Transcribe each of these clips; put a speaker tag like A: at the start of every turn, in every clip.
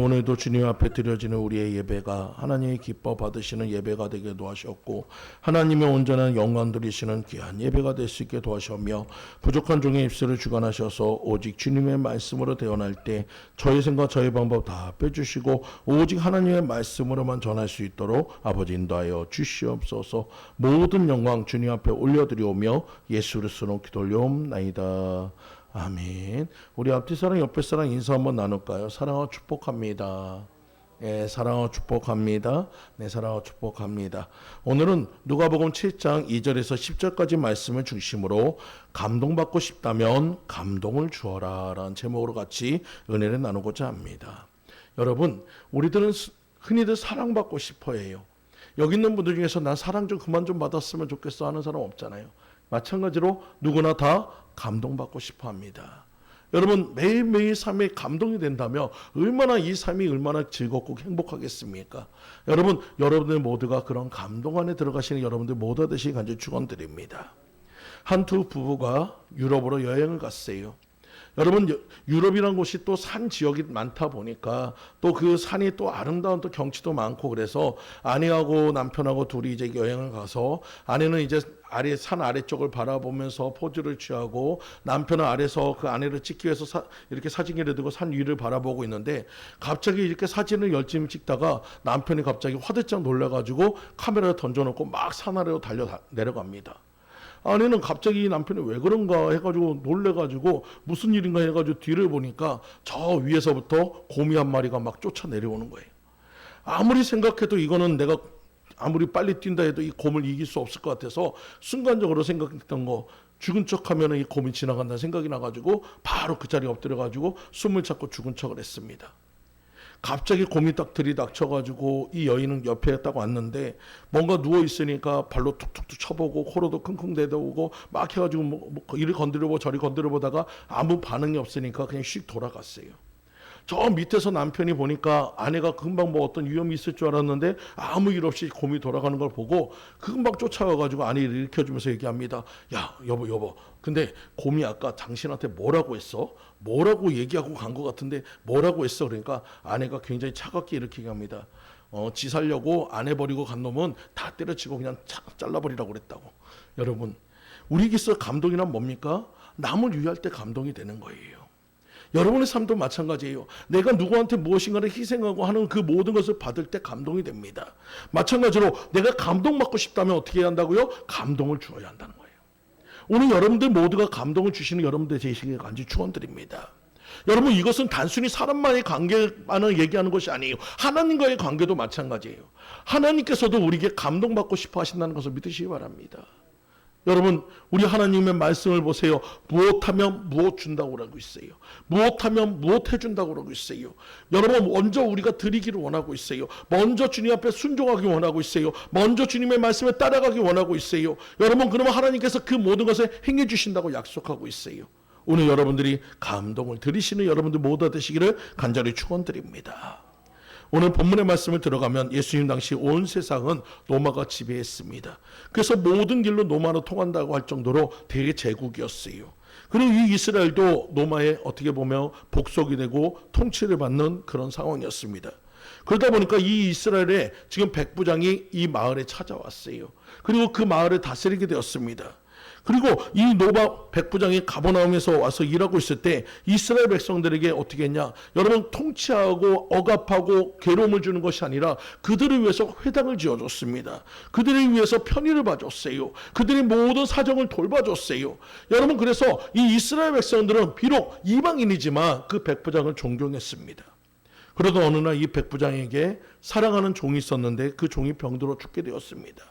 A: 오늘도 주님 앞에 드려지는 우리의 예배가 하나님이 기뻐 받으시는 예배가 되게 도와주셨고 하나님의 온전한 영광 드리시는 귀한 예배가 될 수 있게 도와주셨며 부족한 종의 입술을 주관하셔서 오직 주님의 말씀으로 대언할 때 저의 생각 저의 방법 다 빼주시고 오직 하나님의 말씀으로만 전할 수 있도록 아버지 인도하여 주시옵소서. 모든 영광 주님 앞에 올려드리오며 예수 그리스도로 기도 올려옵나이다. 아멘. 우리 앞뒤 사랑 옆에 사랑 인사 한번 나눌까요? 사랑하고 축복합니다. 네, 사랑하고 축복합니다. 네, 사랑하고 축복합니다. 오늘은 누가복음 7장 2절에서 10절까지 말씀을 중심으로 감동받고 싶다면 감동을 주어라 라는 제목으로 같이 은혜를 나누고자 합니다. 여러분, 우리들은 흔히들 사랑받고 싶어 해요. 여기 있는 분들 중에서 난 사랑 좀 그만 좀 받았으면 좋겠어 하는 사람 없잖아요. 마찬가지로 누구나 다 감동받고 싶어 합니다. 여러분, 매일매일 삶에 감동이 된다면 얼마나 이 삶이 얼마나 즐겁고 행복하겠습니까? 여러분, 여러분들 모두가 그런 감동 안에 들어가시는 여러분들 모두 되시기 간절히 축원드립니다. 한 두 부부가 유럽으로 여행을 갔어요. 여러분, 유럽이라는 곳이 또 산 지역이 많다 보니까 또 그 산이 또 아름다운 또 경치도 많고 그래서 아내하고 남편하고 둘이 이제 여행을 가서 아내는 이제 산 아래쪽을 바라보면서 포즈를 취하고 남편은 아래서 그 아내를 찍기 위해서 이렇게 사진기를 들고 산 위를 바라보고 있는데 갑자기 이렇게 사진을 열심히 찍다가 남편이 갑자기 화들짝 놀라가지고 카메라를 던져놓고 막 산 아래로 내려갑니다. 아내는 갑자기 남편이 왜 그런가 해가지고 놀래가지고 무슨 일인가 해가지고 뒤를 보니까 저 위에서부터 곰이 한 마리가 막 쫓아 내려오는 거예요. 아무리 생각해도 이거는 내가 아무리 빨리 뛴다 해도 이 곰을 이길 수 없을 것 같아서 순간적으로 생각했던 거, 죽은 척하면 이 곰이 지나간다는 생각이 나가지고 바로 그 자리에 엎드려가지고 숨을 찾고 죽은 척을 했습니다. 갑자기 곰이 딱 들이닥쳐가지고 이 여인은 옆에 딱 왔는데 뭔가 누워있으니까 발로 툭툭툭 쳐보고 코로도 킁킁 대대오고 막 해가지고 뭐 이리 건드려보고 저리 건드려보다가 아무 반응이 없으니까 그냥 씩 돌아갔어요. 저 밑에서 남편이 보니까 아내가 금방 뭐 어떤 위험이 있을 줄 알았는데 아무 일 없이 곰이 돌아가는 걸 보고 금방 쫓아와가지고 아내를 일으켜주면서 얘기합니다. 야, 여보. 근데 곰이 아까 당신한테 뭐라고 했어? 뭐라고 얘기하고 간 것 같은데 뭐라고 했어? 그러니까 아내가 굉장히 차갑게 이렇게 얘기합니다. 지 살려고 아내 버리고 간 놈은 다 때려치고 그냥 잘라버리라고 그랬다고. 여러분, 우리에게서 감동이란 뭡니까? 남을 위할 때 감동이 되는 거예요. 여러분의 삶도 마찬가지예요. 내가 누구한테 무엇인가를 희생하고 하는 그 모든 것을 받을 때 감동이 됩니다. 마찬가지로 내가 감동받고 싶다면 어떻게 해야 한다고요? 감동을 주어야 한다는 거예요. 오늘 여러분들 모두가 감동을 주시는 여러분들 되시길 간절히 축원드립니다. 여러분, 이것은 단순히 사람만의 관계만을 얘기하는 것이 아니에요. 하나님과의 관계도 마찬가지예요. 하나님께서도 우리에게 감동받고 싶어 하신다는 것을 믿으시기 바랍니다. 여러분, 우리 하나님의 말씀을 보세요. 무엇하면 무엇 준다고 그러고 있어요. 무엇하면 무엇 해준다고 그러고 있어요. 여러분, 먼저 우리가 드리기를 원하고 있어요. 먼저 주님 앞에 순종하기 원하고 있어요. 먼저 주님의 말씀에 따라가기 원하고 있어요. 여러분, 그러면 하나님께서 그 모든 것을 행해 주신다고 약속하고 있어요. 오늘 여러분들이 감동을 들으시는 여러분들 모두 되시기를 간절히 축원드립니다. 오늘 본문의 말씀을 들어가면 예수님 당시 온 세상은 로마가 지배했습니다. 그래서 모든 길로 로마로 통한다고 할 정도로 대제국이었어요. 그리고 이 이스라엘도 로마에 어떻게 보면 복속이 되고 통치를 받는 그런 상황이었습니다. 그러다 보니까 이 이스라엘에 지금 백부장이 이 마을에 찾아왔어요. 그리고 그 마을을 다스리게 되었습니다. 그리고 이 노바 백부장이 가버나움에서 와서 일하고 있을 때 이스라엘 백성들에게 어떻게 했냐? 여러분, 통치하고 억압하고 괴로움을 주는 것이 아니라 그들을 위해서 회당을 지어줬습니다. 그들을 위해서 편의를 봐줬어요. 그들의 모든 사정을 돌봐줬어요. 여러분, 그래서 이 이스라엘 백성들은 비록 이방인이지만 그 백부장을 존경했습니다. 그러다 어느 날 이 백부장에게 사랑하는 종이 있었는데 그 종이 병들어 죽게 되었습니다.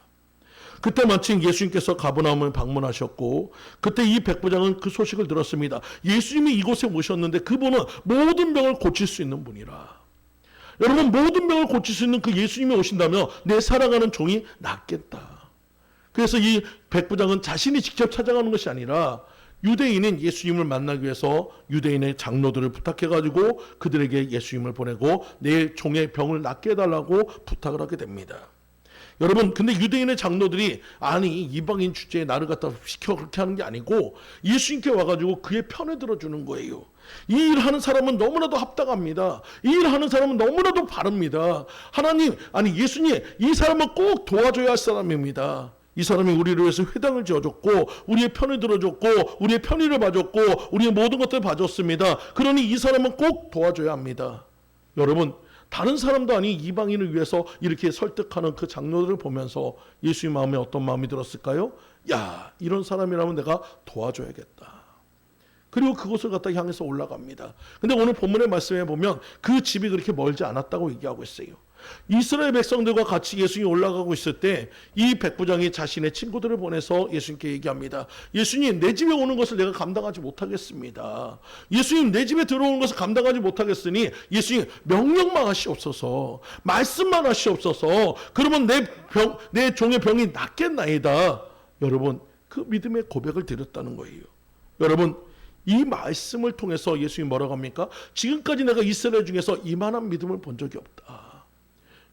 A: 그때 마침 예수님께서 가버나움을 방문하셨고 그때 이 백부장은 그 소식을 들었습니다. 예수님이 이곳에 오셨는데 그분은 모든 병을 고칠 수 있는 분이라. 여러분, 모든 병을 고칠 수 있는 그 예수님이 오신다면 내 사랑하는 종이 낫겠다. 그래서 이 백부장은 자신이 직접 찾아가는 것이 아니라 유대인인 예수님을 만나기 위해서 유대인의 장로들을 부탁해가지고 그들에게 예수님을 보내고 내 종의 병을 낫게 해달라고 부탁을 하게 됩니다. 여러분, 근데 유대인의 장로들이 아니 이방인 주제에 나를 갖다 시켜 그렇게 하는 게 아니고 예수님께 와가지고 그의 편을 들어주는 거예요. 이 일하는 사람은 너무나도 합당합니다. 이 일하는 사람은 너무나도 바릅니다. 하나님, 아니 예수님, 이 사람은 꼭 도와줘야 할 사람입니다. 이 사람이 우리를 위해서 회당을 지어줬고 우리의 편을 들어줬고 우리의 편의를 봐줬고 우리의 모든 것들을 봐줬습니다. 그러니 이 사람은 꼭 도와줘야 합니다. 여러분, 다른 사람도 아닌 이방인을 위해서 이렇게 설득하는 그 장로들을 보면서 예수의 마음에 어떤 마음이 들었을까요? 야, 이런 사람이라면 내가 도와줘야겠다. 그리고 그곳을 갖다 향해서 올라갑니다. 근데 오늘 본문의 말씀에 보면 그 집이 그렇게 멀지 않았다고 얘기하고 있어요. 이스라엘 백성들과 같이 예수님이 올라가고 있을 때 이 백부장이 자신의 친구들을 보내서 예수님께 얘기합니다. 예수님, 내 집에 오는 것을 내가 감당하지 못하겠습니다. 예수님, 내 집에 들어오는 것을 감당하지 못하겠으니 예수님, 명령만 하시옵소서, 말씀만 하시옵소서. 그러면 내 종의 병이 낫겠나이다. 여러분, 그 믿음의 고백을 드렸다는 거예요. 여러분, 이 말씀을 통해서 예수님이 뭐라고 합니까? 지금까지 내가 이스라엘 중에서 이만한 믿음을 본 적이 없다.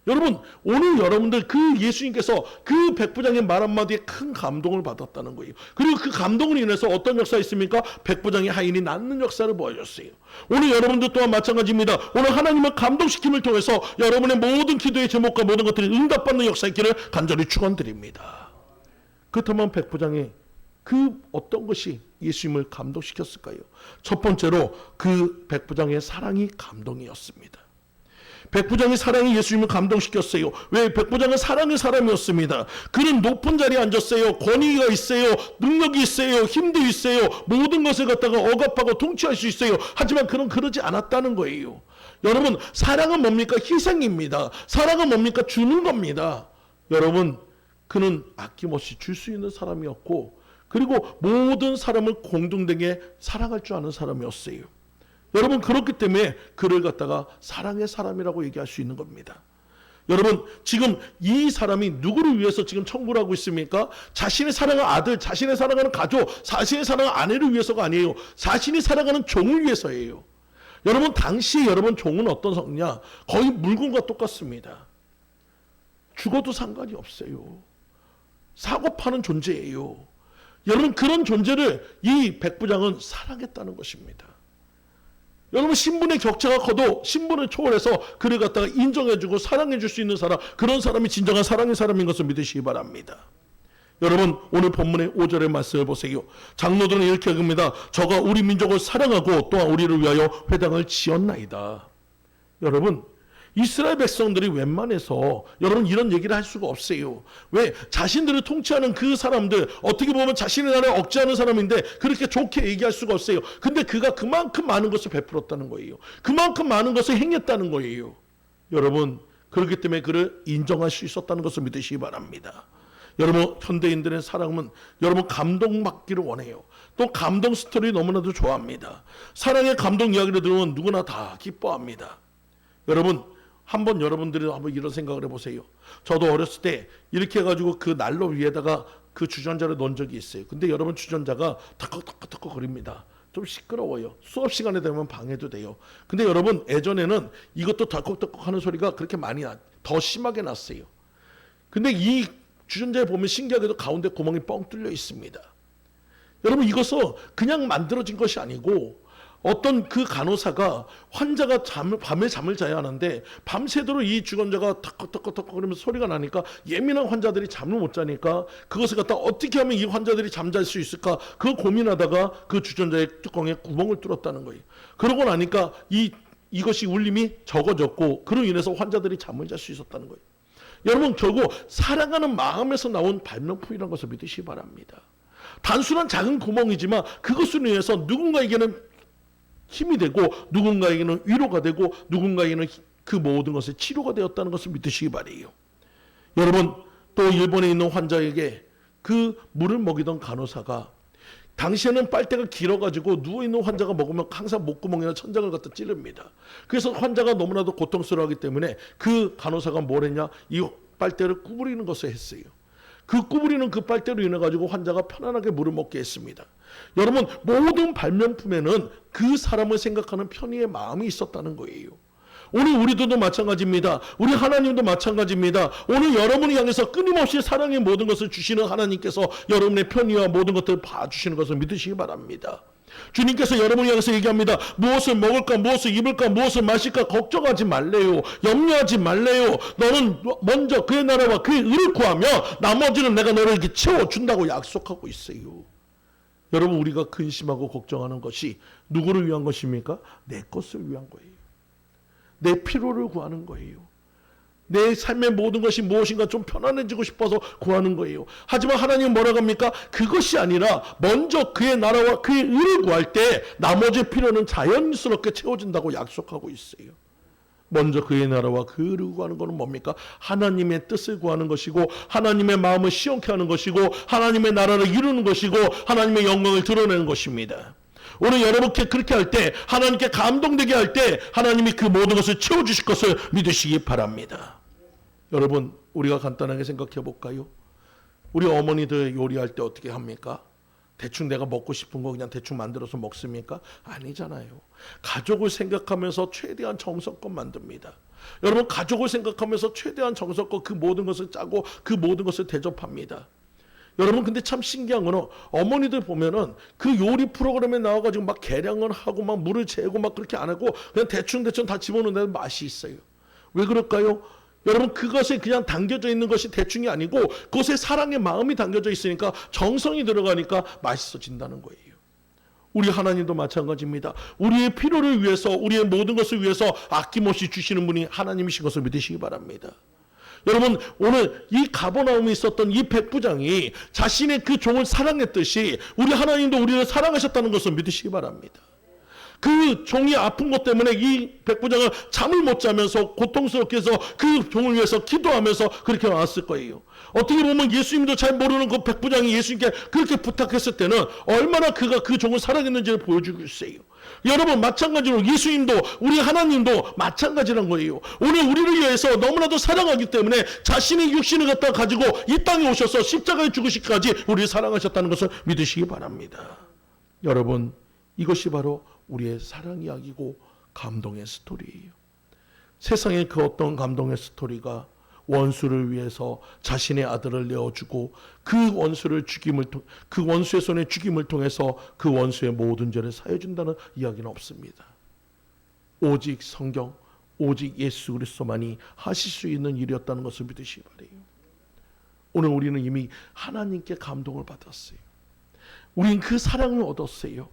A: 여러분, 오늘 여러분들 그 예수님께서 그 백부장의 말 한마디에 큰 감동을 받았다는 거예요. 그리고 그 감동으로 인해서 어떤 역사가 있습니까? 백부장의 하인이 낫는 역사를 보여줬어요. 오늘 여러분들 또한 마찬가지입니다. 오늘 하나님의 감동시킴을 통해서 여러분의 모든 기도의 제목과 모든 것들이 응답받는 역사 있기를 간절히 축원드립니다. 그렇다면 백부장의 그 어떤 것이 예수님을 감동시켰을까요? 첫 번째로 그 백부장의 사랑이 감동이었습니다. 백부장의 사랑이 예수님을 감동시켰어요. 왜? 백부장은 사랑의 사람이었습니다. 그는 높은 자리에 앉았어요. 권위가 있어요. 능력이 있어요. 힘도 있어요. 모든 것을 갖다가 억압하고 통치할 수 있어요. 하지만 그는 그러지 않았다는 거예요. 여러분, 사랑은 뭡니까? 희생입니다. 사랑은 뭡니까? 주는 겁니다. 여러분, 그는 아낌없이 줄 수 있는 사람이었고, 그리고 모든 사람을 공동되게 사랑할 줄 아는 사람이었어요. 여러분, 그렇기 때문에 그를 갖다가 사랑의 사람이라고 얘기할 수 있는 겁니다. 여러분, 지금 이 사람이 누구를 위해서 지금 청구를 하고 있습니까? 자신의 사랑하는 아들, 자신의 사랑하는 가족, 자신의 사랑하는 아내를 위해서가 아니에요. 자신이 사랑하는 종을 위해서예요. 여러분, 당시 여러분 종은 어떤 성이냐? 거의 물건과 똑같습니다. 죽어도 상관이 없어요. 사고 파는 존재예요. 여러분, 그런 존재를 이 백부장은 사랑했다는 것입니다. 여러분, 신분의 격차가 커도 신분을 초월해서 그를 갖다가 인정해주고 사랑해줄 수 있는 사람, 그런 사람이 진정한 사랑의 사람인 것을 믿으시기 바랍니다. 여러분, 오늘 본문의 5절의 말씀을 보세요. 장로들은 이렇게 읽습니다. 저가 우리 민족을 사랑하고 또한 우리를 위하여 회당을 지었나이다. 여러분, 이스라엘 백성들이 웬만해서 여러분 이런 얘기를 할 수가 없어요. 왜? 자신들을 통치하는 그 사람들, 어떻게 보면 자신의 나라를 억제하는 사람인데 그렇게 좋게 얘기할 수가 없어요. 근데 그가 그만큼 많은 것을 베풀었다는 거예요. 그만큼 많은 것을 행했다는 거예요. 여러분, 그렇기 때문에 그를 인정할 수 있었다는 것을 믿으시기 바랍니다. 여러분, 현대인들의 사랑은 여러분 감동받기를 원해요. 또 감동 스토리 너무나도 좋아합니다. 사랑의 감동 이야기를 들으면 누구나 다 기뻐합니다. 여러분, 한번 여러분들이 한번 이런 생각을 해보세요. 저도 어렸을 때 이렇게 해가지고 그 난로 위에다가 그 주전자를 넣은 적이 있어요. 근데 여러분, 주전자가 턱턱턱턱 거립니다. 좀 시끄러워요. 수업 시간에 되면 방해도 돼요. 근데 여러분, 예전에는 이것도 덜컥덜컥 하는 소리가 그렇게 많이 더 심하게 났어요. 근데 이 주전자에 보면 신기하게도 가운데 구멍이 뻥 뚫려 있습니다. 여러분, 이것은 그냥 만들어진 것이 아니고 어떤 그 간호사가 환자가 밤에 잠을 자야 하는데 밤새도록 이 주전자가 턱턱턱턱 그러면서 소리가 나니까 예민한 환자들이 잠을 못 자니까 그것을 갖다 어떻게 하면 이 환자들이 잠잘 수 있을까, 그 고민하다가 그 주전자의 뚜껑에 구멍을 뚫었다는 거예요. 그러고 나니까 이것이 울림이 적어졌고 그로 인해서 환자들이 잠을 잘 수 있었다는 거예요. 여러분, 결국 사랑하는 마음에서 나온 발명품이라는 것을 믿으시기 바랍니다. 단순한 작은 구멍이지만 그것으로 인해서 누군가에게는 힘이 되고 누군가에게는 위로가 되고 누군가에게는 그 모든 것의 치료가 되었다는 것을 믿으시기 바라요. 여러분, 또 일본에 있는 환자에게 그 물을 먹이던 간호사가 당시에는 빨대가 길어가지고 누워있는 환자가 먹으면 항상 목구멍이나 천장을 갖다 찌릅니다. 그래서 환자가 너무나도 고통스러워하기 때문에 그 간호사가 뭘 했냐, 이 빨대를 구부리는 것을 했어요. 그 구부리는 그 빨대로 인해 가지고 환자가 편안하게 물을 먹게 했습니다. 여러분, 모든 발명품에는 그 사람을 생각하는 편의의 마음이 있었다는 거예요. 오늘 우리들도 마찬가지입니다. 우리 하나님도 마찬가지입니다. 오늘 여러분을 향해서 끊임없이 사랑의 모든 것을 주시는 하나님께서 여러분의 편의와 모든 것들을 봐주시는 것을 믿으시기 바랍니다. 주님께서 여러분을 향해서 얘기합니다. 무엇을 먹을까, 무엇을 입을까, 무엇을 마실까 걱정하지 말래요. 염려하지 말래요. 너는 먼저 그의 나라와 그의 의를 구하며 나머지는 내가 너를 채워준다고 약속하고 있어요. 여러분, 우리가 근심하고 걱정하는 것이 누구를 위한 것입니까? 내 것을 위한 거예요. 내 필요를 구하는 거예요. 내 삶의 모든 것이 무엇인가 좀 편안해지고 싶어서 구하는 거예요. 하지만 하나님은 뭐라고 합니까? 그것이 아니라 먼저 그의 나라와 그의 의를 구할 때 나머지 필요는 자연스럽게 채워진다고 약속하고 있어요. 먼저 그의 나라와 그 의를 구하는 것은 뭡니까? 하나님의 뜻을 구하는 것이고 하나님의 마음을 시원케 하는 것이고 하나님의 나라를 이루는 것이고 하나님의 영광을 드러내는 것입니다. 오늘 여러분께 그렇게 할 때, 하나님께 감동되게 할 때 하나님이 그 모든 것을 채워주실 것을 믿으시기 바랍니다. 여러분, 우리가 간단하게 생각해 볼까요? 우리 어머니들 요리할 때 어떻게 합니까? 대충 내가 먹고 싶은 거 그냥 대충 만들어서 먹습니까? 아니잖아요. 가족을 생각하면서 최대한 정성껏 만듭니다. 여러분, 가족을 생각하면서 최대한 정성껏 그 모든 것을 짜고 그 모든 것을 대접합니다. 여러분, 근데 참 신기한 거는 어머니들 보면은 그 요리 프로그램에 나와가지고 막 계량을 하고 막 물을 재고 막 그렇게 안 하고 그냥 대충 다 집어넣는 맛이 있어요. 왜 그럴까요? 여러분, 그것에 그냥 담겨져 있는 것이 대충이 아니고 그것에 사랑의 마음이 담겨져 있으니까 정성이 들어가니까 맛있어진다는 거예요. 우리 하나님도 마찬가지입니다. 우리의 필요를 위해서, 우리의 모든 것을 위해서 아낌없이 주시는 분이 하나님이신 것을 믿으시기 바랍니다. 여러분, 오늘 이 가버나움에 있었던 이 백부장이 자신의 그 종을 사랑했듯이 우리 하나님도 우리를 사랑하셨다는 것을 믿으시기 바랍니다. 그 종이 아픈 것 때문에 이 백부장은 잠을 못 자면서 고통스럽게 해서 그 종을 위해서 기도하면서 그렇게 나왔을 거예요. 어떻게 보면 예수님도 잘 모르는 그 백부장이 예수님께 그렇게 부탁했을 때는 얼마나 그가 그 종을 사랑했는지를 보여주고 있어요. 여러분, 마찬가지로 예수님도, 우리 하나님도 마찬가지란 거예요. 오늘 우리를 위해서 너무나도 사랑하기 때문에 자신의 육신을 갖다 가지고 이 땅에 오셔서 십자가에 죽으시기까지 우리를 사랑하셨다는 것을 믿으시기 바랍니다. 여러분, 이것이 바로 우리의 사랑 이야기고 감동의 스토리예요. 세상에 그 어떤 감동의 스토리가 원수를 위해서 자신의 아들을 내어주고 그 원수의 손에 죽임을 통해서 그 원수의 모든 죄를 사해준다는 이야기는 없습니다. 오직 성경, 오직 예수 그리스도만이 하실 수 있는 일이었다는 것을 믿으시기 바라요. 오늘 우리는 이미 하나님께 감동을 받았어요. 우린 그 사랑을 얻었어요.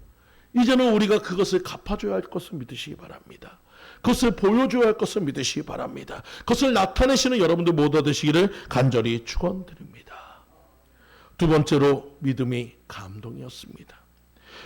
A: 이제는 우리가 그것을 갚아줘야 할 것을 믿으시기 바랍니다. 그것을 보여줘야 할 것을 믿으시기 바랍니다. 그것을 나타내시는 여러분들 모두 되시기를 간절히 축원드립니다. 두 번째로 믿음이 감동이었습니다.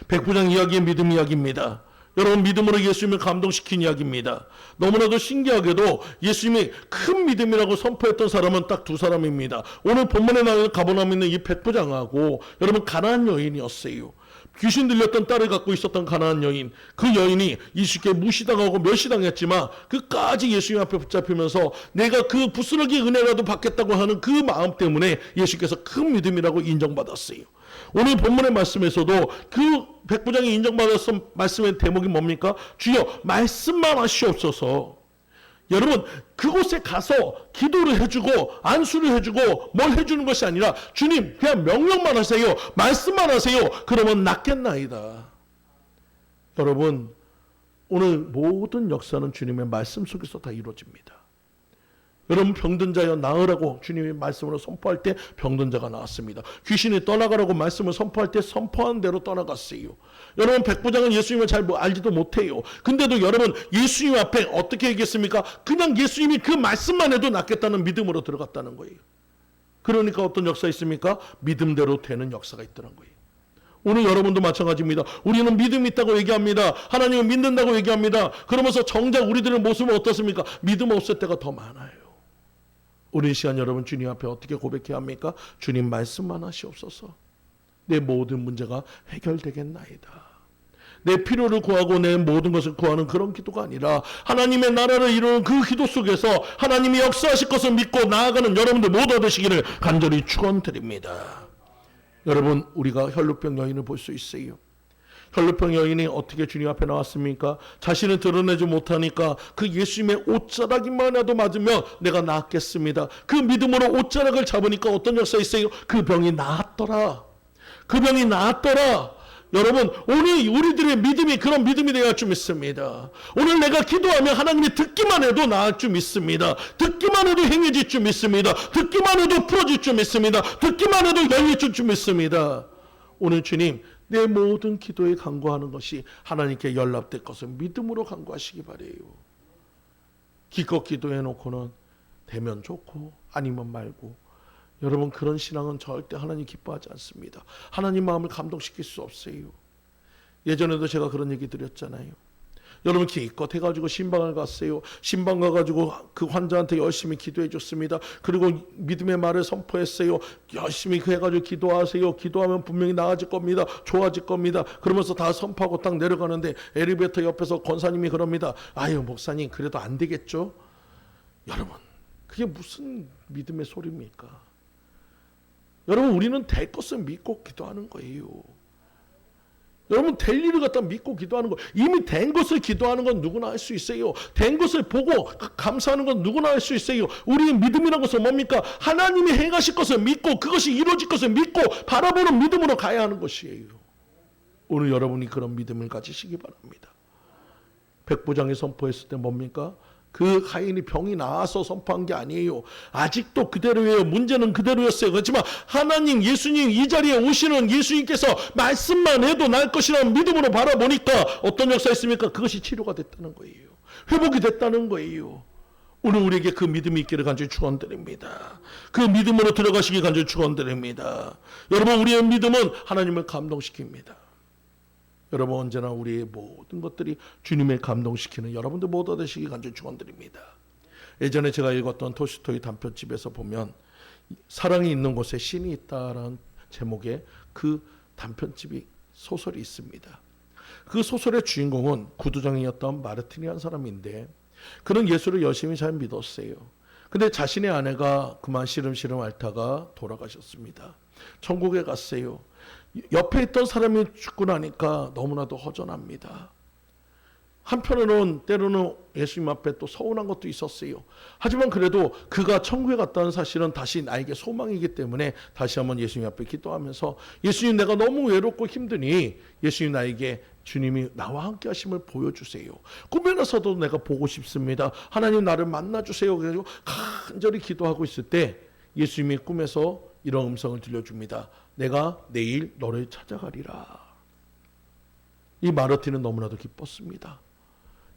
A: 백부장 이야기의 믿음 이야기입니다. 여러분, 믿음으로 예수님을 감동시킨 이야기입니다. 너무나도 신기하게도 예수님이 큰 믿음이라고 선포했던 사람은 딱 두 사람입니다. 오늘 본문에 나오는 가버나움에 있는 이 백부장하고 여러분 가나안 여인이었어요. 귀신 들렸던 딸을 갖고 있었던 가나안 여인, 그 여인이 예수께 무시당하고 멸시당했지만 끝까지 예수님 앞에 붙잡히면서 내가 그 부스러기 은혜라도 받겠다고 하는 그 마음 때문에 예수께서 큰 믿음이라고 인정받았어요. 오늘 본문의 말씀에서도 그 백부장이 인정받았던 말씀의 대목이 뭡니까? 주여 말씀만 하시옵소서. 여러분, 그곳에 가서 기도를 해주고 안수를 해주고 뭘 해주는 것이 아니라 주님 그냥 명령만 하세요. 말씀만 하세요. 그러면 낫겠나이다. 여러분, 오늘 모든 역사는 주님의 말씀 속에서 다 이루어집니다. 여러분, 병든 자여 나으라고 주님의 말씀으로 선포할 때 병든 자가 나왔습니다. 귀신이 떠나가라고 말씀을 선포할 때 선포한 대로 떠나갔어요. 여러분, 백부장은 예수님을 잘 알지도 못해요. 근데도 여러분, 예수님 앞에 어떻게 얘기했습니까? 그냥 예수님이 그 말씀만 해도 낫겠다는 믿음으로 들어갔다는 거예요. 그러니까 어떤 역사 있습니까? 믿음대로 되는 역사가 있더란 거예요. 오늘 여러분도 마찬가지입니다. 우리는 믿음이 있다고 얘기합니다. 하나님을 믿는다고 얘기합니다. 그러면서 정작 우리들의 모습은 어떻습니까? 믿음 없을 때가 더 많아요. 오늘 시간 여러분, 주님 앞에 어떻게 고백해야 합니까? 주님 말씀만 하시옵소서. 내 모든 문제가 해결되겠나이다. 내 필요를 구하고 내 모든 것을 구하는 그런 기도가 아니라 하나님의 나라를 이루는 그 기도 속에서 하나님이 역사하실 것을 믿고 나아가는 여러분들 모두 되시기를 간절히 축원드립니다. 여러분, 우리가 혈루병 여인을 볼 수 있어요. 혈루병 여인이 어떻게 주님 앞에 나왔습니까? 자신을 드러내지 못하니까 그 예수님의 옷자락이만 해도 맞으면 내가 낫겠습니다. 그 믿음으로 옷자락을 잡으니까 어떤 역사 있어요? 그 병이 나았더라. 그 병이 나았더라. 여러분, 오늘 우리들의 믿음이 그런 믿음이 되어야 할 줄 믿습니다. 오늘 내가 기도하면 하나님이 듣기만 해도 나을 줄 믿습니다. 듣기만 해도 행해질 줄 믿습니다. 듣기만 해도 풀어질 줄 믿습니다. 듣기만 해도 열려질 줄 믿습니다. 오늘 주님, 내 모든 기도에 간구하는 것이 하나님께 연락될 것을 믿음으로 간구하시기 바래요. 기껏 기도해 놓고는 되면 좋고 아니면 말고, 여러분, 그런 신앙은 절대 하나님 기뻐하지 않습니다. 하나님 마음을 감동시킬 수 없어요. 예전에도 제가 그런 얘기 드렸잖아요. 여러분, 기껏 해가지고 신방을 갔어요. 신방 가가지고 그 환자한테 열심히 기도해 줬습니다. 그리고 믿음의 말을 선포했어요. 열심히 해가지고 기도하세요. 기도하면 분명히 나아질 겁니다. 좋아질 겁니다. 그러면서 다 선포하고 딱 내려가는데 엘리베이터 옆에서 권사님이 그럽니다. 아유, 목사님, 그래도 안 되겠죠? 여러분, 그게 무슨 믿음의 소리입니까? 여러분, 우리는 될 것을 믿고 기도하는 거예요. 여러분, 될 일을 갖다 믿고 기도하는 거. 이미 된 것을 기도하는 건 누구나 할 수 있어요. 된 것을 보고 감사하는 건 누구나 할 수 있어요. 우리의 믿음이라는 것은 뭡니까? 하나님이 행하실 것을 믿고 그것이 이루어질 것을 믿고 바라보는 믿음으로 가야 하는 것이에요. 오늘 여러분이 그런 믿음을 가지시기 바랍니다. 백부장이 선포했을 때 뭡니까? 그 하인이 병이 나아서 선포한 게 아니에요. 아직도 그대로예요. 문제는 그대로였어요. 그렇지만 하나님, 예수님 이 자리에 오시는 예수님께서 말씀만 해도 날 것이라는 믿음으로 바라보니까 어떤 역사가 있습니까? 그것이 치료가 됐다는 거예요. 회복이 됐다는 거예요. 오늘 우리에게 그 믿음이 있기를 간절히 축원드립니다. 그 믿음으로 들어가시기 간절히 축원드립니다. 여러분, 우리의 믿음은 하나님을 감동시킵니다. 여러분, 언제나 우리의 모든 것들이 주님을 감동시키는 여러분들 모두 되시기 간절히 축원드립니다. 예전에 제가 읽었던 톨스토이 단편집에서 보면 사랑이 있는 곳에 신이 있다라는 제목의 그 단편집이 소설이 있습니다. 그 소설의 주인공은 구두장이었던 마르틴이라는 사람인데, 그는 예수를 열심히 잘 믿었어요. 근데 자신의 아내가 그만 시름시름 앓다가 돌아가셨습니다. 천국에 갔어요. 옆에 있던 사람이 죽고 나니까 너무나도 허전합니다. 한편으로는 때로는 예수님 앞에 또 서운한 것도 있었어요. 하지만 그래도 그가 천국에 갔다는 사실은 다시 나에게 소망이기 때문에 다시 한번 예수님 앞에 기도하면서, 예수님, 내가 너무 외롭고 힘드니 예수님, 나에게 주님이 나와 함께 하심을 보여주세요. 꿈에 나서도 내가 보고 싶습니다. 하나님, 나를 만나주세요. 그래서 간절히 기도하고 있을 때 예수님이 꿈에서 이런 음성을 들려줍니다. 내가 내일 너를 찾아가리라. 이 마르틴은 너무나도 기뻤습니다.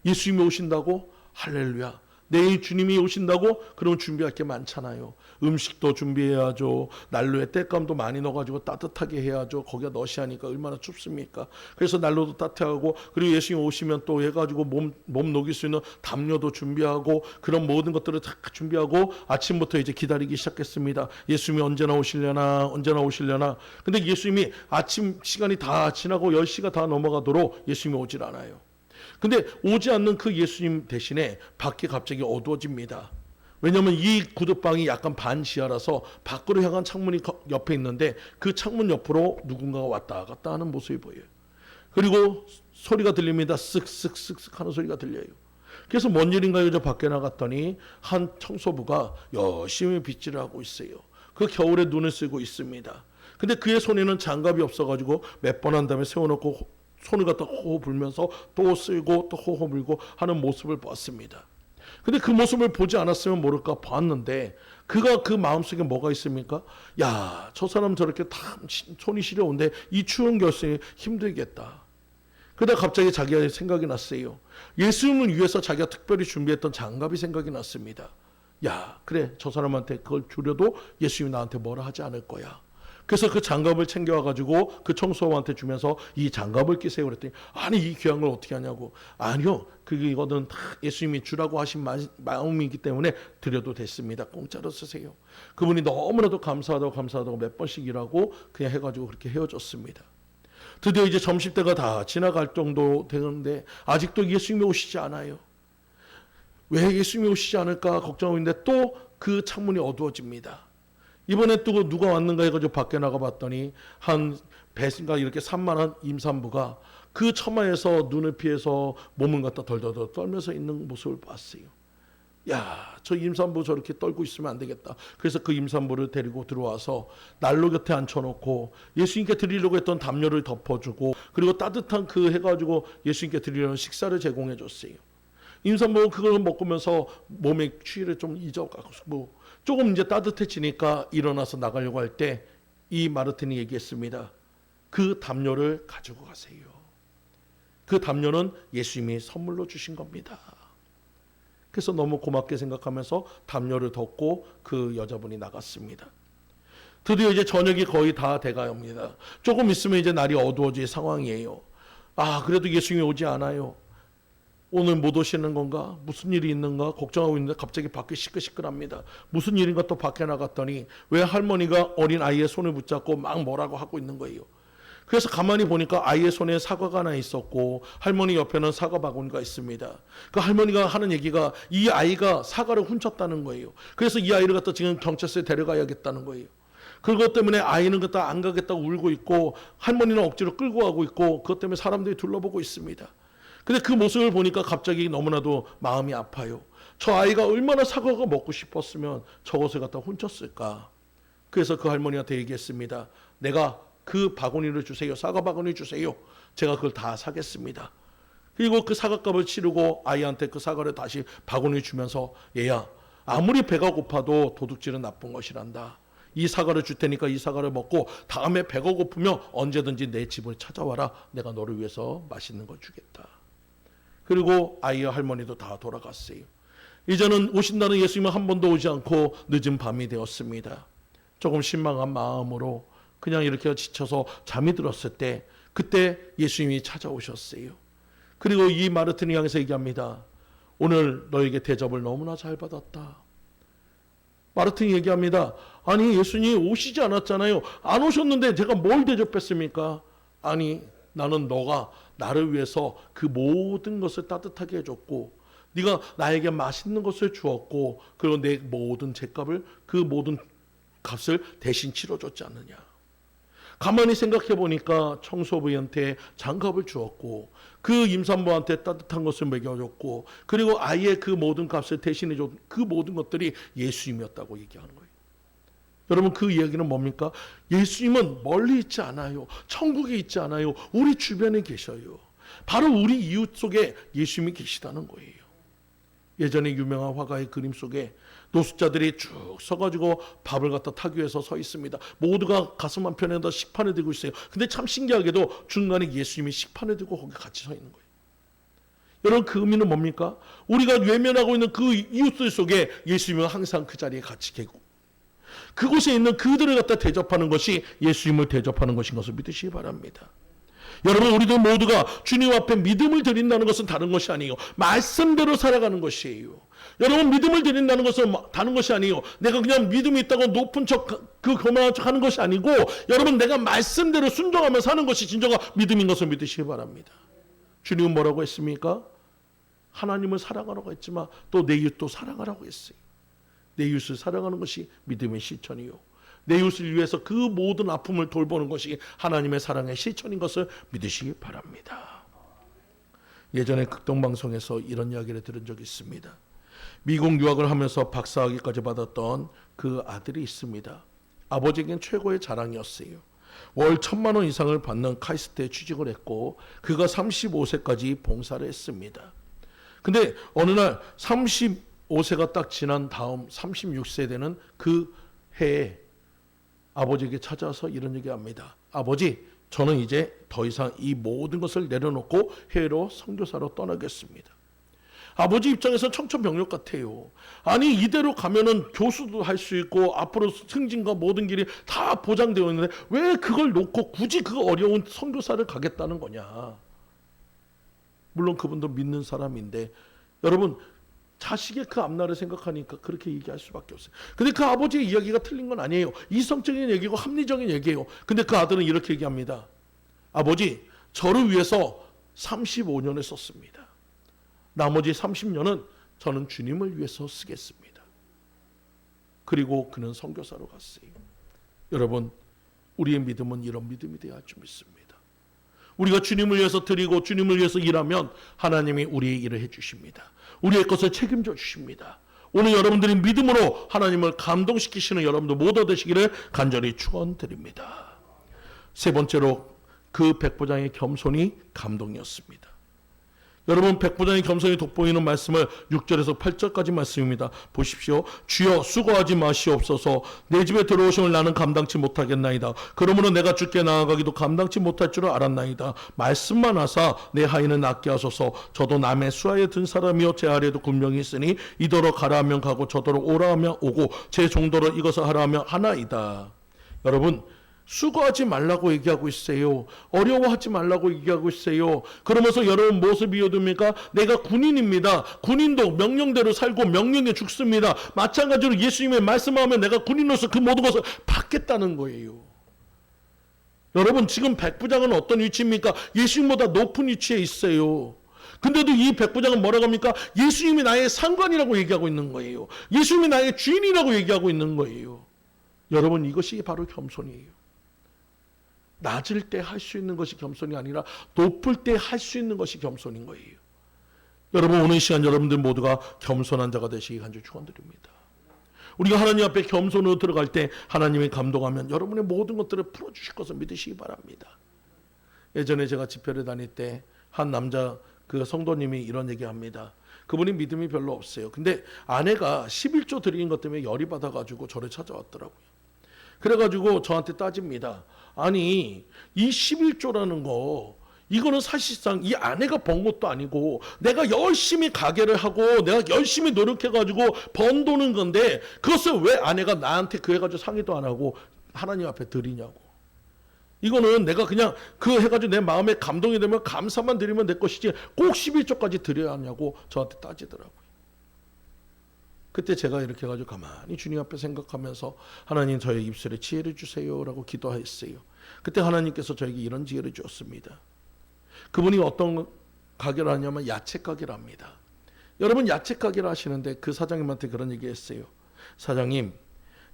A: 예수님이 오신다고? 할렐루야. 내일 주님이 오신다고? 그럼 준비할 게 많잖아요. 음식도 준비해야죠. 난로에 땔감도 많이 넣어가지고 따뜻하게 해야죠. 거기가 너시하니까 얼마나 춥습니까? 그래서 난로도 따뜻하고, 그리고 예수님 오시면 또 해가지고 몸 녹일 수 있는 담요도 준비하고, 그런 모든 것들을 다 준비하고 아침부터 이제 기다리기 시작했습니다. 예수님이 언제나 오시려나. 근데 예수님이 아침 시간이 다 지나고 10시가 다 넘어가도록 예수님이 오질 않아요. 근데 오지 않는 그 예수님 대신에 밖에 갑자기 어두워집니다. 왜냐하면 이 구두방이 약간 반지하라서 밖으로 향한 창문이 옆에 있는데 그 창문 옆으로 누군가가 왔다 갔다 하는 모습이 보여요. 그리고 소리가 들립니다. 쓱쓱쓱쓱 하는 소리가 들려요. 그래서 뭔 일인가 해서 밖에 나갔더니 한 청소부가 열심히 빗질을 하고 있어요. 그 겨울에 눈을 쓰고 있습니다. 근데 그의 손에는 장갑이 없어가지고 몇 번 한 다음에 세워놓고 손을 갖다 호호 불면서 또 쓸고 또 호호 불고 하는 모습을 봤습니다. 근데 그 모습을 보지 않았으면 모를까 봤는데, 그가 그 마음속에 뭐가 있습니까? 야, 저 사람 저렇게 다 손이 시려운데 이 추운 겨울에 힘들겠다. 그러다 갑자기 자기가 생각이 났어요. 예수님을 위해서 자기가 특별히 준비했던 장갑이 생각이 났습니다. 야, 그래, 저 사람한테 그걸 주려도 예수님이 나한테 뭐라 하지 않을 거야. 그래서 그 장갑을 챙겨와가지고 그 청소부한테 주면서 이 장갑을 끼세요 그랬더니, 아니, 이 귀한 걸 어떻게 하냐고. 아니요, 이거는 다 예수님이 주라고 하신 마음이기 때문에 드려도 됐습니다. 공짜로 쓰세요. 그분이 너무나도 감사하다고 몇 번씩 일하고 그냥 해가지고 그렇게 헤어졌습니다. 드디어 이제 점심때가 다 지나갈 정도 되는데 아직도 예수님이 오시지 않아요. 왜 예수님이 오시지 않을까 걱정하고 있는데 또 그 창문이 어두워집니다. 이번에 또 누가 왔는가 해가지고 밖에 나가봤더니 한 배신가 이렇게 산만한 임산부가 그 처마에서 눈을 피해서 몸을 갖다 덜덜덜 떨면서 있는 모습을 봤어요. 야, 저 임산부 저렇게 떨고 있으면 안 되겠다. 그래서 그 임산부를 데리고 들어와서 난로 곁에 앉혀놓고 예수님께 드리려고 했던 담요를 덮어주고, 그리고 따뜻한 그 해가지고 예수님께 드리려는 식사를 제공해 줬어요. 임산부는 그걸 먹으면서 몸의 추위를 좀 잊어가고 조금 이제 따뜻해지니까 일어나서 나가려고 할 때 이 마르틴이 얘기했습니다. 그 담요를 가지고 가세요. 그 담요는 예수님이 선물로 주신 겁니다. 그래서 너무 고맙게 생각하면서 담요를 덮고 그 여자분이 나갔습니다. 드디어 이제 저녁이 거의 다 돼갑니다. 조금 있으면 이제 날이 어두워질 상황이에요. 그래도 예수님이 오지 않아요. 오늘 못 오시는 건가? 무슨 일이 있는가? 걱정하고 있는데 갑자기 밖에 시끌시끌합니다. 무슨 일인가 또 밖에 나갔더니 왜 할머니가 어린 아이의 손을 붙잡고 막 뭐라고 하고 있는 거예요. 그래서 가만히 보니까 아이의 손에 사과가 하나 있었고 할머니 옆에는 사과 바구니가 있습니다. 그 할머니가 하는 얘기가 이 아이가 사과를 훔쳤다는 거예요. 그래서 이 아이를 갖다 지금 경찰서에 데려가야겠다는 거예요. 그것 때문에 아이는 그때 안 가겠다고 울고 있고 할머니는 억지로 끌고 가고 있고 그것 때문에 사람들이 둘러보고 있습니다. 근데 그 모습을 보니까 갑자기 너무나도 마음이 아파요. 저 아이가 얼마나 사과가 먹고 싶었으면 저것을 갖다 훔쳤을까. 그래서 그 할머니한테 얘기했습니다. 내가 그 바구니를 주세요. 사과 바구니 주세요. 제가 그걸 다 사겠습니다. 그리고 그 사과값을 치르고 아이한테 그 사과를 다시 바구니 주면서 얘야, 아무리 배가 고파도 도둑질은 나쁜 것이란다. 이 사과를 줄 테니까 이 사과를 먹고 다음에 배가 고프면 언제든지 내 집을 찾아와라. 내가 너를 위해서 맛있는 걸 주겠다. 그리고 아이와 할머니도 다 돌아갔어요. 이제는 오신다는 예수님은 한 번도 오지 않고 늦은 밤이 되었습니다. 조금 실망한 마음으로 그냥 이렇게 지쳐서 잠이 들었을 때 그때 예수님이 찾아오셨어요. 그리고 이 마르틴을 향해서 얘기합니다. 오늘 너에게 대접을 너무나 잘 받았다. 마르틴이 얘기합니다. 아니 예수님 오시지 않았잖아요. 안 오셨는데 제가 뭘 대접했습니까? 아니 나는 너가 나를 위해서 그 모든 것을 따뜻하게 해줬고 네가 나에게 맛있는 것을 주었고 그리고 내 모든 죗값을 그 모든 값을 대신 치러줬지 않느냐. 가만히 생각해 보니까 청소부한테 장갑을 주었고 그 임산부한테 따뜻한 것을 먹여줬고 그리고 아이의 그 모든 값을 대신해 준 그 모든 것들이 예수님이었다고 얘기하는 거예요. 여러분 그 이야기는 뭡니까? 예수님은 멀리 있지 않아요. 천국에 있지 않아요. 우리 주변에 계셔요. 바로 우리 이웃 속에 예수님이 계시다는 거예요. 예전에 유명한 화가의 그림 속에 노숙자들이 쭉 서가지고 밥을 갖다 타기 위해서 서 있습니다. 모두가 가슴 한편에다 식판을 들고 있어요. 근데 참 신기하게도 중간에 예수님이 식판을 들고 거기 같이 서 있는 거예요. 여러분 그 의미는 뭡니까? 우리가 외면하고 있는 그 이웃들 속에 예수님은 항상 그 자리에 같이 계고 그곳에 있는 그들을 갖다 대접하는 것이 예수님을 대접하는 것인 것을 믿으시기 바랍니다. 여러분 우리들 모두가 주님 앞에 믿음을 드린다는 것은 다른 것이 아니에요. 말씀대로 살아가는 것이에요. 여러분 믿음을 드린다는 것은 다른 것이 아니에요. 내가 그냥 믿음이 있다고 높은 척 교만한 척 하는 것이 아니고 여러분 내가 말씀대로 순종하며 사는 것이 진정한 믿음인 것을 믿으시기 바랍니다. 주님은 뭐라고 했습니까? 하나님을 사랑하라고 했지만 또 내 이웃도 사랑하라고 했어요. 내 이웃을 사랑하는 것이 믿음의 실천이요. 내 이웃을 위해서 그 모든 아픔을 돌보는 것이 하나님의 사랑의 실천인 것을 믿으시기 바랍니다. 예전에 극동방송에서 이런 이야기를 들은 적이 있습니다. 미국 유학을 하면서 박사학위까지 받았던 그 아들이 있습니다. 아버지에겐 최고의 자랑이었어요. 월 1,000만 원 이상을 받는 카이스트에 취직을 했고 그가 35세까지 봉사를 했습니다. 근데 어느 날 35세가 딱 지난 다음 36세 되는 그 해에 아버지에게 찾아서 이런 얘기합니다. 아버지, 저는 이제 더 이상 이 모든 것을 내려놓고 해외로 선교사로 떠나겠습니다. 아버지 입장에서 청천벽력 같아요. 아니 이대로 가면은 교수도 할 수 있고 앞으로 승진과 모든 길이 다 보장되어 있는데 왜 그걸 놓고 굳이 그 어려운 선교사를 가겠다는 거냐. 물론 그분도 믿는 사람인데 여러분 자식의 그 앞날을 생각하니까 그렇게 얘기할 수밖에 없어요. 근데 그 아버지의 이야기가 틀린 건 아니에요. 이성적인 얘기고 합리적인 얘기예요. 근데 그 아들은 이렇게 얘기합니다. 아버지, 저를 위해서 35년을 썼습니다. 나머지 30년은 저는 주님을 위해서 쓰겠습니다. 그리고 그는 선교사로 갔어요. 여러분, 우리의 믿음은 이런 믿음이 되어야 할 줄 믿습니다. 우리가 주님을 위해서 드리고 주님을 위해서 일하면 하나님이 우리의 일을 해주십니다. 우리의 것을 책임져 주십니다. 오늘 여러분들이 믿음으로 하나님을 감동시키시는 여러분들 모두 되시기를 간절히 축원드립니다. 세 번째로 그 백부장의 겸손이 감동이었습니다. 여러분, 백부장의 겸손이 돋보이는 말씀을 6절에서 8절까지 말씀입니다. 보십시오. 주여 수고하지 마시옵소서. 내 집에 들어오심을 나는 감당치 못하겠나이다. 그러므로 내가 주께 나아가기도 감당치 못할 줄을 알았나이다. 말씀만 하사 내 하인은 낫게 하소서. 저도 남의 수하에 든 사람이요 제 아래에도 군병이 있으니 이더러 가라 하면 가고 저더러 오라 하면 오고 제 종더러 이것을 하라 하면 하나이다. 여러분, 수고하지 말라고 얘기하고 있어요. 어려워하지 말라고 얘기하고 있어요. 그러면서 여러분 무엇을 비유됩니까? 내가 군인입니다. 군인도 명령대로 살고 명령에 죽습니다. 마찬가지로 예수님의 말씀하면 내가 군인으로서 그 모든 것을 받겠다는 거예요. 여러분, 지금 백부장은 어떤 위치입니까? 예수님보다 높은 위치에 있어요. 근데도 이 백부장은 뭐라고 합니까? 예수님이 나의 상관이라고 얘기하고 있는 거예요. 예수님이 나의 주인이라고 얘기하고 있는 거예요. 여러분, 이것이 바로 겸손이에요. 낮을 때 할 수 있는 것이 겸손이 아니라 높을 때 할 수 있는 것이 겸손인 거예요. 여러분, 오늘 이 시간 여러분들 모두가 겸손한 자가 되시기 간절히 축원드립니다. 우리가 하나님 앞에 겸손으로 들어갈 때 하나님이 감동하면 여러분의 모든 것들을 풀어주실 것을 믿으시기 바랍니다. 예전에 제가 집회를 다닐 때 한 남자 그 성도님이 이런 얘기합니다. 그분이 믿음이 별로 없어요. 근데 아내가 11조 드린 것 때문에 열이 받아가지고 저를 찾아왔더라고요. 그래가지고 저한테 따집니다. 아니, 이 11조라는 거, 이거는 사실상 이 아내가 번 것도 아니고 내가 열심히 가게를 하고 내가 열심히 노력해가지고 번 돈은 건데 그것을 왜 아내가 나한테 그 해가지고 상의도 안 하고 하나님 앞에 드리냐고. 이거는 내가 그냥 그 해가지고 내 마음에 감동이 되면 감사만 드리면 될 것이지 꼭 11조까지 드려야 하냐고 저한테 따지더라고요. 그때 제가 이렇게 해가지고 가만히 주님 앞에 생각하면서 하나님 저의 입술에 지혜를 주세요라고 기도했어요. 그때 하나님께서 저에게 이런 지혜를 주었습니다. 그분이 어떤 가게를 하냐면 야채 가게를 합니다. 여러분, 야채 가게를 하시는데 그 사장님한테 그런 얘기 했어요. 사장님,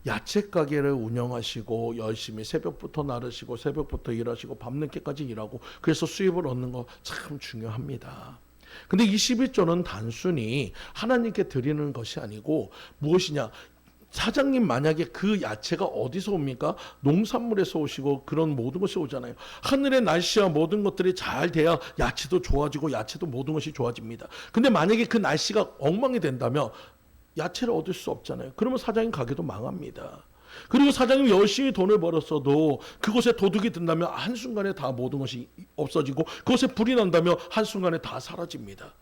A: 야채 가게를 운영하시고 열심히 새벽부터 나르시고 새벽부터 일하시고 밤늦게까지 일하고 그래서 수입을 얻는 거 참 중요합니다. 근데 이 11조는 단순히 하나님께 드리는 것이 아니고 무엇이냐? 사장님, 만약에 그 야채가 어디서 옵니까? 농산물에서 오시고 그런 모든 것이 오잖아요. 하늘의 날씨와 모든 것들이 잘 돼야 야채도 좋아지고 야채도 모든 것이 좋아집니다. 근데 만약에 그 날씨가 엉망이 된다면 야채를 얻을 수 없잖아요. 그러면 사장님 가게도 망합니다. 그리고 사장님이 열심히 돈을 벌었어도 그것에 도둑이 든다면 한순간에 다 모든 것이 없어지고 그것에 불이 난다면 한순간에 다 사라집니다.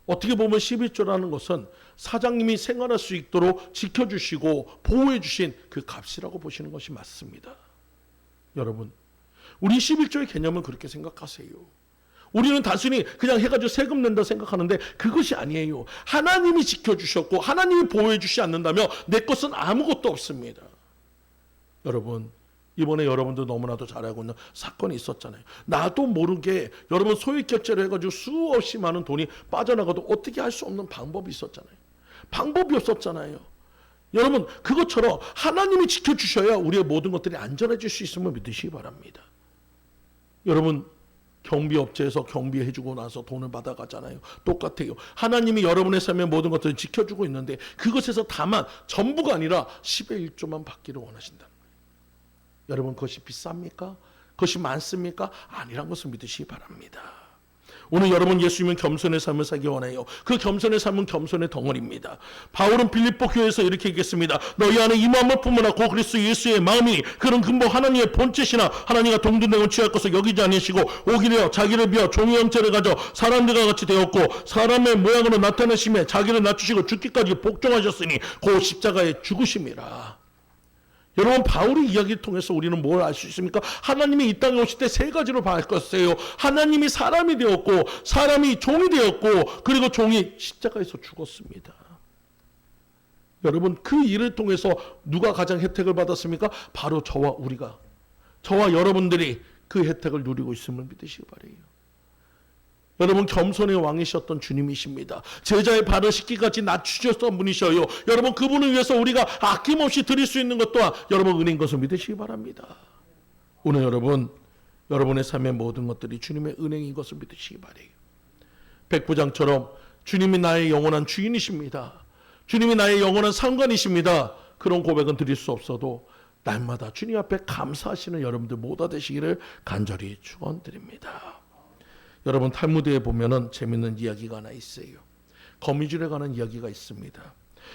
A: 어떻게 보면 11조라는 것은 사장님이 생활할 수 있도록 지켜주시고 보호해 주신 그 값이라고 보시는 것이 맞습니다. 여러분, 우리 11조의 개념은 그렇게 생각하세요. 우리는 단순히 그냥 해가지고 세금 낸다 생각하는데 그것이 아니에요. 하나님이 지켜주셨고 하나님이 보호해 주시지 않는다면 내 것은 아무것도 없습니다. 여러분, 이번에 여러분도 너무나도 잘 알고 있는 사건이 있었잖아요. 나도 모르게 여러분 소액 결제를 해가지고 수없이 많은 돈이 빠져나가도 어떻게 할 수 없는 방법이 있었잖아요. 방법이 없었잖아요. 여러분, 그것처럼 하나님이 지켜주셔야 우리의 모든 것들이 안전해질 수 있음을 믿으시기 바랍니다. 여러분, 경비업체에서 경비해주고 나서 돈을 받아가잖아요. 똑같아요. 하나님이 여러분의 삶의 모든 것들을 지켜주고 있는데 그것에서 다만 전부가 아니라 10의 1조만 받기를 원하신다는 거예요. 여러분, 그것이 비쌉니까? 그것이 많습니까? 아니란 것을 믿으시기 바랍니다. 오늘 여러분, 예수님은 겸손의 삶을 살기 원해요. 그 겸손의 삶은 겸손의 덩어리입니다. 바울은 빌립보 교회에서 이렇게 얘기했습니다. 너희 안에 이 마음을 품으나 고 그리스도 예수의 마음이 그런 근본 하나님의 본체시나 하나님과 동등됨을 취할 것을 여기지 아니시고 오히려 자기를 비하 종의 형체를 가져 사람들과 같이 되었고 사람의 모양으로 나타내심에 자기를 낮추시고 죽기까지 복종하셨으니 그 십자가에 죽으심이라. 여러분, 바울의 이야기를 통해서 우리는 뭘 알 수 있습니까? 하나님이 이 땅에 오실 때 세 가지로 바꿨어요. 하나님이 사람이 되었고 사람이 종이 되었고 그리고 종이 십자가에서 죽었습니다. 여러분, 그 일을 통해서 누가 가장 혜택을 받았습니까? 바로 저와 여러분들이 그 혜택을 누리고 있음을 믿으시기 바라요. 여러분, 겸손의 왕이셨던 주님이십니다. 제자의 발을 씻기같이 낮추셨던 분이셔요. 여러분, 그분을 위해서 우리가 아낌없이 드릴 수 있는 것 또한 여러분 은혜인 것을 믿으시기 바랍니다. 오늘 여러분, 여러분의 삶의 모든 것들이 주님의 은혜인 것을 믿으시기 바라요. 백부장처럼 주님이 나의 영원한 주인이십니다. 주님이 나의 영원한 상관이십니다. 그런 고백은 드릴 수 없어도 날마다 주님 앞에 감사하시는 여러분들 모두 되시기를 간절히 축원드립니다. 여러분, 탈무드에 보면은 재밌는 이야기가 하나 있어요. 거미줄에 관한 이야기가 있습니다.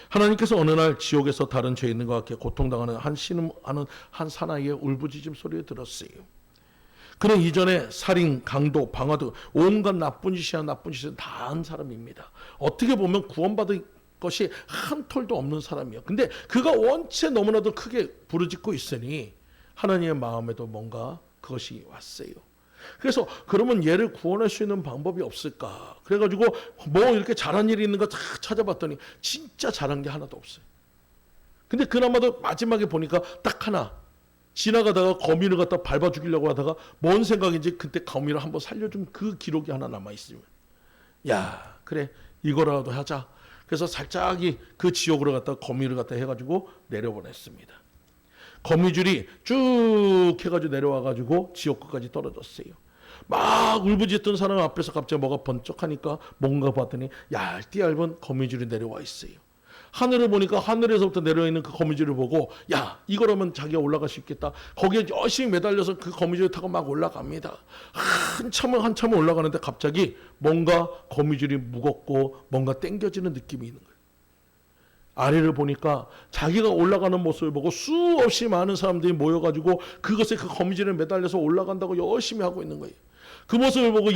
A: 하나님께서 어느 날 지옥에서 다른 죄인과 함께 고통당하는 한 사나이의 울부짖음 소리를 들었어요. 그는 이전에 살인, 강도, 방화 등 온갖 나쁜 짓을 다 한 사람입니다. 어떻게 보면 구원받은 것이 한 톨도 없는 사람이에요. 근데 그가 원체 너무나도 크게 부르짖고 있으니 하나님의 마음에도 뭔가 그것이 왔어요. 그래서 그러면 얘를 구원할 수 있는 방법이 없을까? 그래가지고 뭐 이렇게 잘한 일이 있는가 다 찾아봤더니 진짜 잘한 게 하나도 없어요. 근데 그나마도 마지막에 보니까 딱 하나, 지나가다가 거미를 갖다 밟아 죽이려고 하다가 뭔 생각인지 그때 거미를 한번 살려준 그 기록이 하나 남아있으면, 야, 그래, 이거라도 하자. 그래서 살짝이 그 지옥으로 갖다 거미를 갖다 해가지고 내려보냈습니다. 거미줄이 쭉 해가지고 내려와가지고 지옥까지 떨어졌어요. 막 울부짖던 사람 앞에서 갑자기 뭐가 번쩍하니까 뭔가 봤더니 얇디 얇은 거미줄이 내려와 있어요. 하늘을 보니까 하늘에서부터 내려있는 그 거미줄을 보고, 야, 이거라면 자기가 올라갈 수 있겠다. 거기에 열심히 매달려서 그 거미줄을 타고 막 올라갑니다. 한참을 올라가는데 갑자기 뭔가 거미줄이 무겁고 뭔가 당겨지는 느낌이 있는 거예요. 아래를 보니까 자기가 올라가는 모습을 보고 수없이 많은 사람들이 모여가지고 그것에 그 거미줄에 매달려서 올라간다고 열심히 하고 있는 거예요. 그 모습을 보고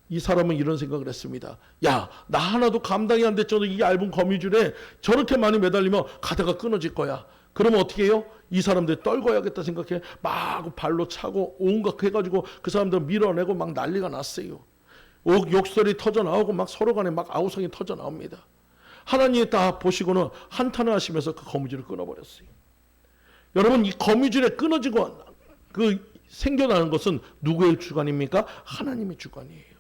A: 이 사람은 이런 생각을 했습니다. 야, 나 하나도 감당이 안 됐잖아. 이 얇은 거미줄에 저렇게 많이 매달리면 가다가 끊어질 거야. 그러면 어떻게 해요? 이 사람들 떨궈야겠다 생각해 막 발로 차고 온갖 해가지고 그 사람들 밀어내고 막 난리가 났어요. 욕설이 터져나오고 막 서로 간에 막 아우성이 터져나옵니다. 하나님이 다 보시고는 한탄을 하시면서 그 거미줄을 끊어버렸어요. 여러분, 이 거미줄에 끊어지고 그 생겨나는 것은 누구의 주관입니까? 하나님의 주관이에요.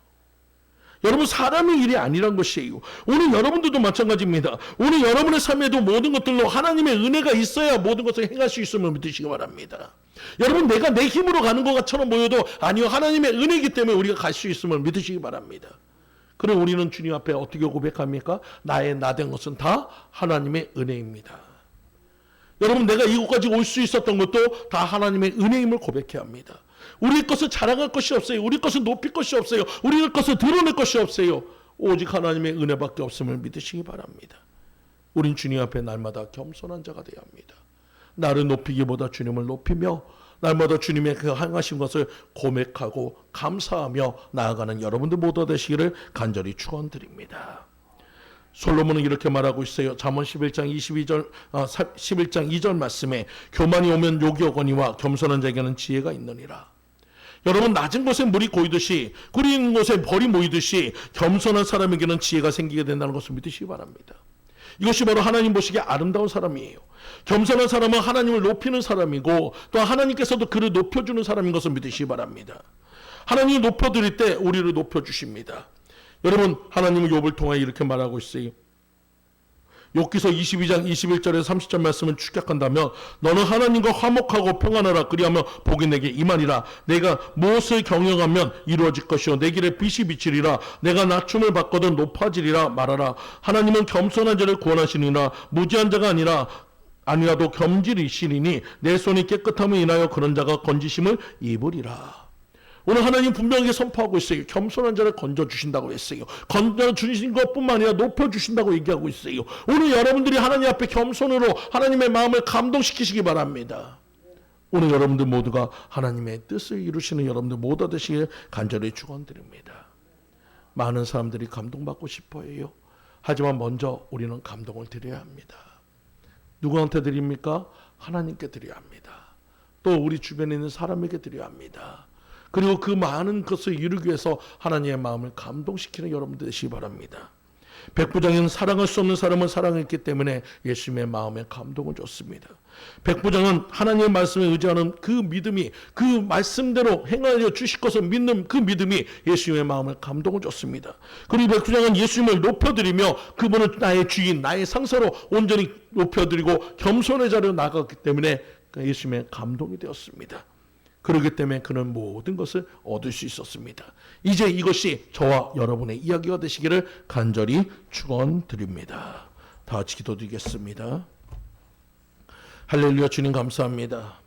A: 여러분, 사람의 일이 아니란 것이에요. 오늘 여러분들도 마찬가지입니다. 오늘 여러분의 삶에도 모든 것들로 하나님의 은혜가 있어야 모든 것을 행할 수 있음을 믿으시기 바랍니다. 여러분, 내가 내 힘으로 가는 것처럼 보여도 아니요, 하나님의 은혜이기 때문에 우리가 갈 수 있음을 믿으시기 바랍니다. 그럼 우리는 주님 앞에 어떻게 고백합니까? 나의 나된 것은 다 하나님의 은혜입니다. 여러분, 내가 이곳까지 올 수 있었던 것도 다 하나님의 은혜임을 고백해야 합니다. 우리 것을 자랑할 것이 없어요. 우리 것을 높일 것이 없어요. 우리 것을 드러낼 것이 없어요. 오직 하나님의 은혜밖에 없음을 믿으시기 바랍니다. 우린 주님 앞에 날마다 겸손한 자가 되어야 합니다. 나를 높이기보다 주님을 높이며 날마다 주님의 그 행하신 것을 고백하고 감사하며 나아가는 여러분들 모두 되시기를 간절히 축원드립니다. 솔로몬은 이렇게 말하고 있어요. 잠언 11장 2절 말씀에 교만이 오면 욕이 오거니와 겸손한 자에게는 지혜가 있느니라. 여러분, 낮은 곳에 물이 고이듯이 구린 곳에 벌이 모이듯이 겸손한 사람에게는 지혜가 생기게 된다는 것을 믿으시기 바랍니다. 이것이 바로 하나님 보시기에 아름다운 사람이에요. 겸손한 사람은 하나님을 높이는 사람이고 또 하나님께서도 그를 높여주는 사람인 것을 믿으시기 바랍니다. 하나님이 높여드릴 때 우리를 높여주십니다. 여러분, 하나님은 욥을 통하여 이렇게 말하고 있어요. 욥기서 22장 21절에서 30절 말씀을 축약한다면 너는 하나님과 화목하고 평안하라. 그리하면 복이 내게 임하리라. 내가 무엇을 경영하면 이루어질 것이요 내 길에 빛이 비치리라. 내가 낮춤을 받거든 높아지리라 말하라. 하나님은 겸손한 자를 구원하시니라. 무지한 자가 아니라도 겸질이시리니 내 손이 깨끗함을 인하여 그런 자가 건지심을 입으리라. 오늘 하나님 분명하게 선포하고 있어요. 겸손한 자를 건져주신다고 했어요. 건져주신 것뿐만 아니라 높여주신다고 얘기하고 있어요. 오늘 여러분들이 하나님 앞에 겸손으로 하나님의 마음을 감동시키시기 바랍니다. 오늘 여러분들 모두가 하나님의 뜻을 이루시는 여러분들 모두 되시길 간절히 축원드립니다. 많은 사람들이 감동받고 싶어해요. 하지만 먼저 우리는 감동을 드려야 합니다. 누구한테 드립니까? 하나님께 드려야 합니다. 또 우리 주변에 있는 사람에게 드려야 합니다. 그리고 그 많은 것을 이루기 위해서 하나님의 마음을 감동시키는 여러분들 되시기 바랍니다. 백부장은 사랑할 수 없는 사람을 사랑했기 때문에 예수님의 마음에 감동을 줬습니다. 백부장은 하나님의 말씀에 의지하는 그 믿음이, 그 말씀대로 행하여 주실 것을 믿는 그 믿음이 예수님의 마음을 감동을 줬습니다. 그리고 백부장은 예수님을 높여드리며 그분을 나의 주인, 나의 상사로 온전히 높여드리고 겸손의 자리로 나갔기 때문에 예수님의 감동이 되었습니다. 그렇기 때문에 그는 모든 것을 얻을 수 있었습니다. 이제 이것이 저와 여러분의 이야기가 되시기를 간절히 축원드립니다. 다 같이 기도드리겠습니다. 할렐루야. 주님 감사합니다.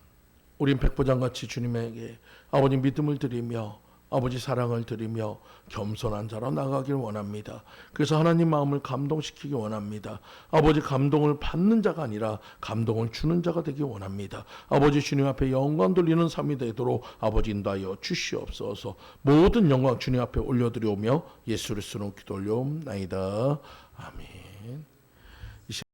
A: 우린 백보장같이 주님에게 아버지 믿음을 드리며 아버지 사랑을 드리며 겸손한 자로 나가길 원합니다. 그래서 하나님 마음을 감동시키기 원합니다. 아버지 감동을 받는 자가 아니라 감동을 주는 자가 되기 원합니다. 아버지 주님 앞에 영광 돌리는 삶이 되도록 아버지 인도하여 주시옵소서. 모든 영광 주님 앞에 올려드리오며 예수 그리스도로 기도 올려옵나이다. 아멘.